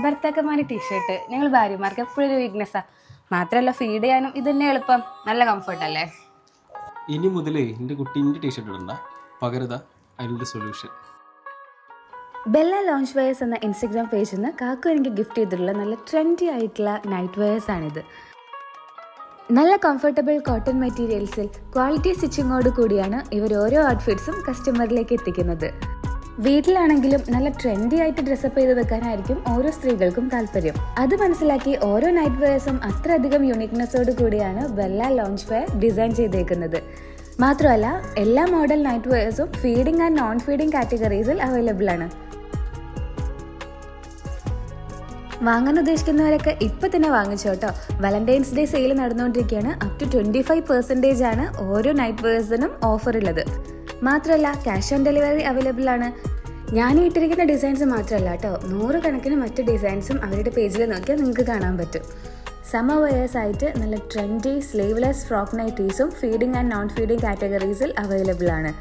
ഭർത്താക്കന്മാരുടെ ടീഷർട്ട് ഞങ്ങൾ ഭാര്യമാർക്ക് എപ്പോഴും ഒരു വീക്ക്നെസ്സാ. മാത്രമല്ല ഫീഡ് ചെയ്യാനും ഇത് തന്നെ എളുപ്പം, നല്ല കംഫർട്ട് അല്ലേ. ഇനി മുതലേ എൻ്റെ കുട്ടീൻ്റെ ടീഷർട്ട് ഇടണ്ട, പകരത അതിൻ്റെ സൊല്യൂഷൻ. ബെല്ല ലോഞ്ച് വെയേഴ്സ് എന്ന ഇൻസ്റ്റഗ്രാം പേജിൽ നിന്ന് കാക്കു എനിക്ക് ഗിഫ്റ്റ് ചെയ്തിട്ടുള്ള നല്ല ട്രെൻഡി ആയിട്ടുള്ള നൈറ്റ് വെയേഴ്സ് ആണിത്. നല്ല കംഫർട്ടബിൾ കോട്ടൺ മെറ്റീരിയൽസിൽ ക്വാളിറ്റി സ്റ്റിച്ചിങ്ങോട് കൂടിയാണ് ഇവർ ഓരോ ഔട്ട്ഫിറ്റ്സും കസ്റ്റമറിലേക്ക് എത്തിക്കുന്നത്. വീട്ടിലാണെങ്കിലും നല്ല ട്രെൻഡി ആയിട്ട് ഡ്രസ്സപ്പ് ചെയ്ത് വെക്കാനായിരിക്കും ഓരോ സ്ത്രീകൾക്കും താല്പര്യം. അത് മനസ്സിലാക്കി ഓരോ നൈറ്റ് വെയേഴ്സും അത്രയധികം യുണീക്നെസ്സോട് കൂടിയാണ് ബെല്ല ലോഞ്ച് വെയർ ഡിസൈൻ ചെയ്തേക്കുന്നത്. മാത്രമല്ല എല്ലാ മോഡൽ നൈറ്റ് വെയേഴ്സും ഫീഡിംഗ് ആൻഡ് നോൺ ഫീഡിംഗ് കാറ്റഗറീസിൽ അവൈലബിൾ ആണ്. വാങ്ങാൻ ഉദ്ദേശിക്കുന്നവരൊക്കെ ഇപ്പം തന്നെ വാങ്ങിച്ചോട്ടോ. വാലന്റൈൻസ് ഡേ സെയിൽ നടന്നുകൊണ്ടിരിക്കുകയാണ്. അപ് ടു 25% ആണ് ഓരോ നൈറ്റ് വെയേഴ്സിനും ഓഫർ ഉള്ളത്. മാത്രമല്ല ക്യാഷ് ഓൺ ഡെലിവറി അവൈലബിൾ ആണ്. ഞാൻ ഇട്ടിരിക്കുന്ന ഡിസൈൻസ് മാത്രമല്ല കേട്ടോ, 100 കണക്കിന് മറ്റ് ഡിസൈൻസും അവരുടെ പേജിൽ നോക്കിയാൽ നിങ്ങൾക്ക് കാണാൻ പറ്റും. സമ്മർ വെയേഴ്സ് ആയിട്ട് നല്ല ട്രെൻഡി സ്ലീവ്ലെസ് ഫ്രോക്ക് നൈറ്റീസും ഫീഡിംഗ് ആൻഡ് നോൺ ഫീഡിംഗ് കാറ്റഗറീസിൽ അവൈലബിൾ ആണ്.